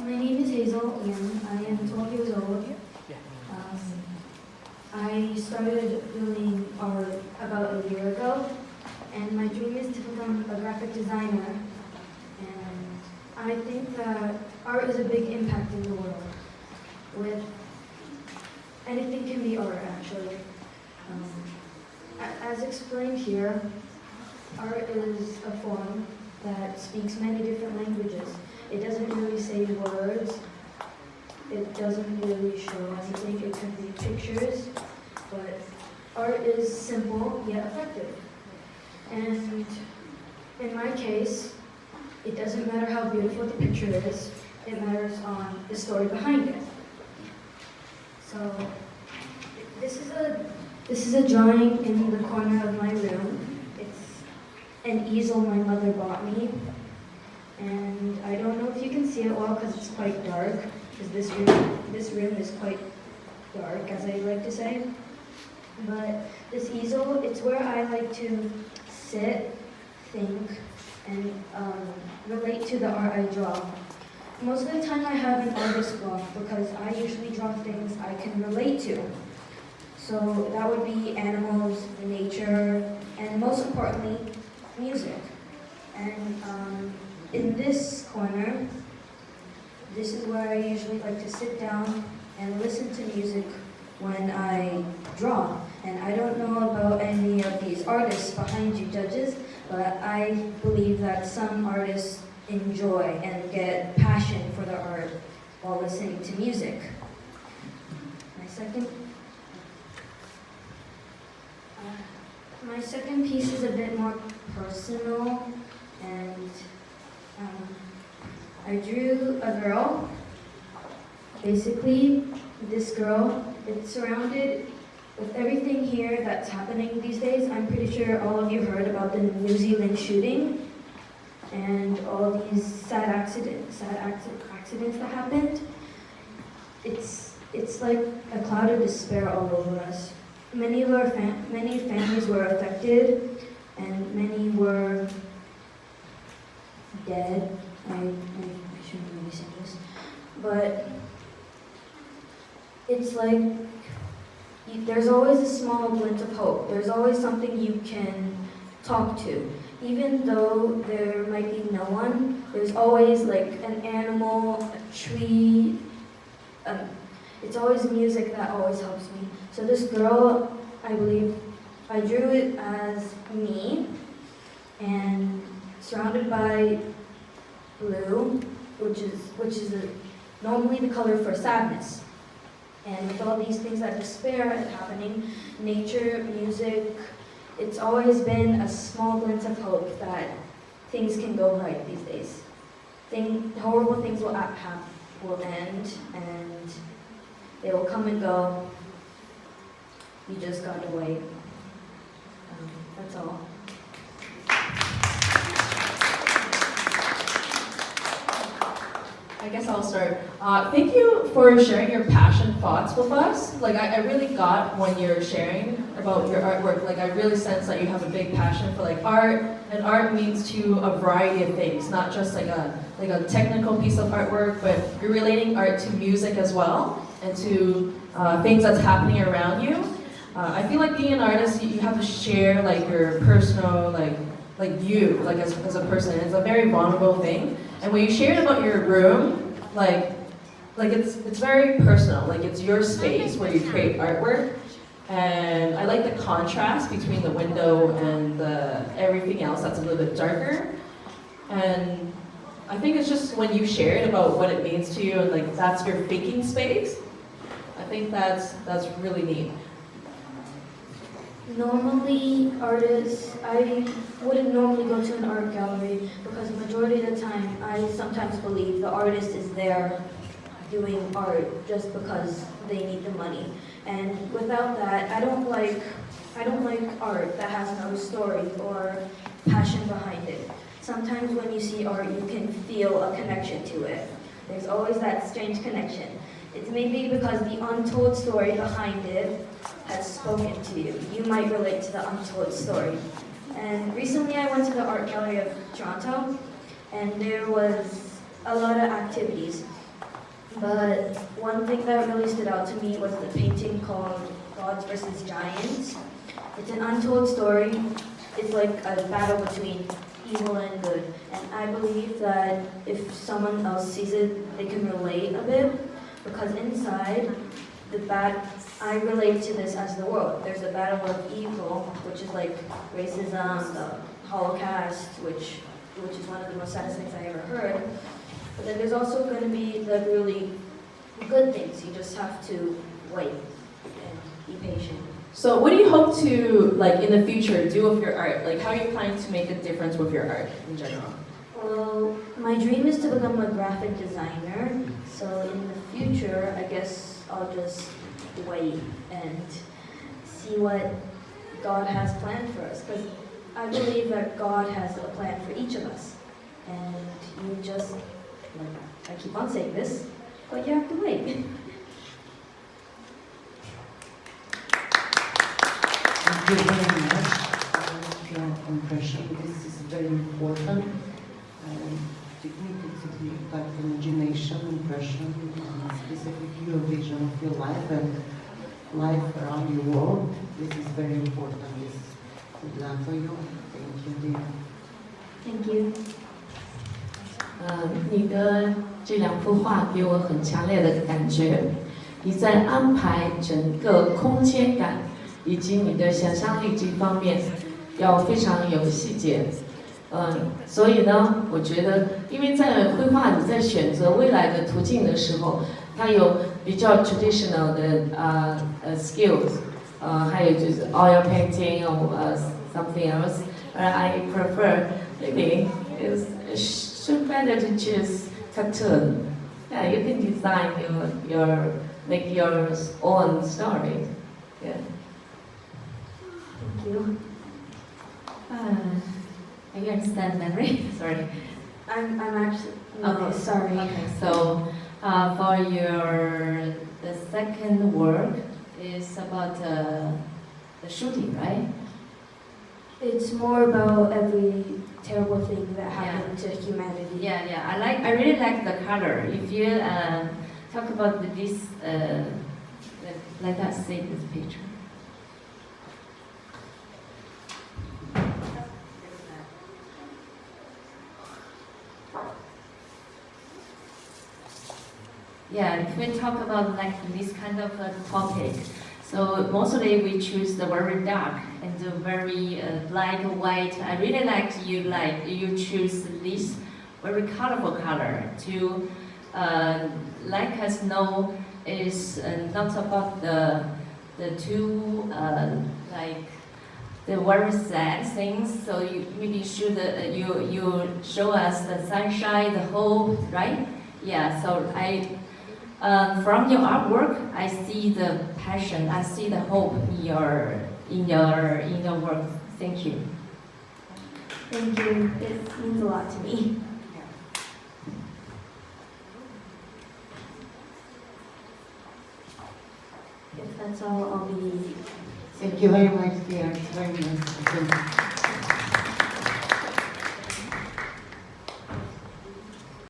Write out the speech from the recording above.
My name is Hazel Young. I am 12 years old. Um, I started doing art about a year ago, and my dream is to become a graphic designer. And I think that art is a big impact in the world. With anything can be art, actually. As explained here, art is a form that speaks many different languages. It doesn't really say words. It doesn't really show anything. It could be pictures, but art is simple yet effective. And in my case, it doesn't matter how beautiful the picture is. It matters on the story behind it. So this is a drawing in the corner of my room. It's an easel my mother bought me. And I don't know if you can see it well because it's quite dark, because this room is quite dark, as I like to say. But this easel, it's where I like to sit, think, and relate to the art I draw. Most of the time I have an artist block because I usually draw things I can relate to. So that would be animals, nature, and most importantly, music. And in this corner, this is where I usually like to sit down and listen to music when I draw. And I don't know about any of these artists behind you judges, but I believe that some artists enjoy and get passion for their art while listening to music. My second piece is a bit more personal, and I drew a girl. Basically, this girl, it's surrounded with everything here that's happening these days. I'm pretty sure all of you heard about the New Zealand shooting and all these sad accidents that happened. It's like a cloud of despair all over us. Many families were affected, and many were dead. I shouldn't really say this, but it's like there's always a small glint of hope. There's always something you can talk to. Even though there might be no one, there's always like an animal, a tree. It's always music that always helps me. So this girl, I believe, I drew it as me, and surrounded by blue, which is normally the color for sadness. And with all these things that despair is happening, nature, music, it's always been a small glint of hope that things can go right these days. Horrible things will end, and they will come and go. You just gotta wait. That's all. I guess I'll start. Thank you for sharing your passion thoughts with us. Like, I really got when you're sharing about your artwork. Like, I really sense that you have a big passion for like art, and art means to a variety of things, not just like a technical piece of artwork, but you're relating art to music as well, and to things that's happening around you. I feel like being an artist, you have to share like your personal, like you, like as a person. It's a very vulnerable thing. And when you shared about your room, like it's very personal. Like it's your space where you create artwork. And I like the contrast between the window and everything else that's a little bit darker. And I think it's just when you shared about what it means to you and like that's your thinking space, I think that's really neat. Normally, artists, I wouldn't normally go to an art gallery because the majority of the time, I sometimes believe the artist is there doing art just because they need the money. And without that, I don't like art that has no story or passion behind it. Sometimes when you see art, you can feel a connection to it. There's always that strange connection. It's maybe because the untold story behind it has spoken to you. You might relate to the untold story. And recently I went to the Art Gallery of Toronto, and there was a lot of activities. But one thing that really stood out to me was the painting called Gods versus Giants. It's an untold story. It's like a battle between evil and good. And I believe that if someone else sees it, they can relate a bit. Because inside, I relate to this as the world. There's a battle of evil, which is like racism, the Holocaust, which is one of the most saddest things I ever heard. But then there's also going to be the really good things. You just have to wait and be patient. So what do you hope to, like, in the future do with your art? Like, how are you planning to make a difference with your art in general? Well, my dream is to become a graphic designer. So in the future, I guess I'll just wait and see what God has planned for us. Because I believe that God has a plan for each of us. And you just, like, I keep on saying this, but you have to wait. Thank you very much for your impression. This is very important. Technically, like imagination, impression, specifically your vision of your life and life around your world. This is very important. This is good luck for you. Thank you, dear. Thank you. 你的这两幅画给我很强烈的感觉，你在安排整个空间感以及你的想象力这方面要非常有细节。所以呢，我觉得，因为在绘画你在选择未来的途径的时候，它有比较 traditional 的skills，还有就是 oil painting or something else。I prefer maybe should better to choose cartoon. Yeah, you can design make your own story. Yeah. Thank you. Are you understand Mandarin? Sorry. I'm actually, no, Okay. sorry. Okay, so for the second work is about the shooting, right? It's more about every terrible thing that happened to humanity. Yeah. I really like the color. If you talk about this, let us see this picture. Yeah, if we talk about like this kind of a topic, so mostly we choose the very dark and the very black and white. I really you choose this very colorful color to let us know is not about the two like the very sad things. So you maybe should you show us the sunshine, the hope, right? Yeah. So from your artwork, I see the passion, I see the hope in your work. Thank you. Thank you. It means a lot to me. If that's all, I'll be. Thank you very much, dear. It's very nice. Thank you.